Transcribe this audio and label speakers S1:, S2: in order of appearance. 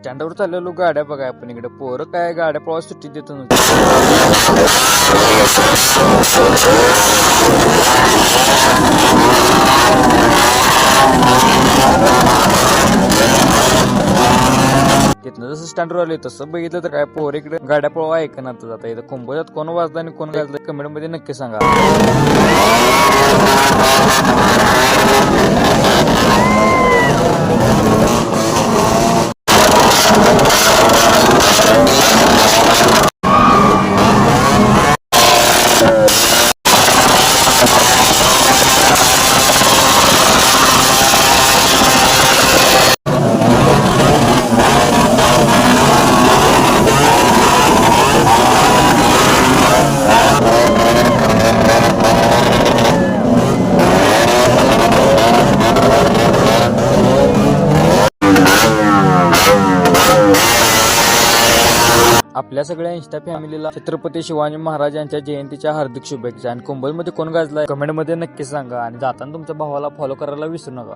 S1: स्टँडवर चाललेलो गाड्या बघा आपण इकडे पोरं काय गाड्या प्रवास सुट्टी देत नव्हती. तिथनं जसं स्टँडवर आले तसं बघितलं तर काय पोर इकडे गाड्या पळवा ऐकणार आता इथं कुंभोजात कोण वाजलं आणि कोण घालतं कमेंट मध्ये नक्की सांगा. आपल्या सगळ्या इंस्टा फॅमिलीला छत्रपती शिवाजी महाराज यांच्या जयंतीच्या हार्दिक शुभेच्छा. आणि कुंभोजमध्ये कोण गाजलाय कमेंट मध्ये नक्की सांगा आणि जाताना तुमच्या भावाला फॉलो करायला विसरू नका.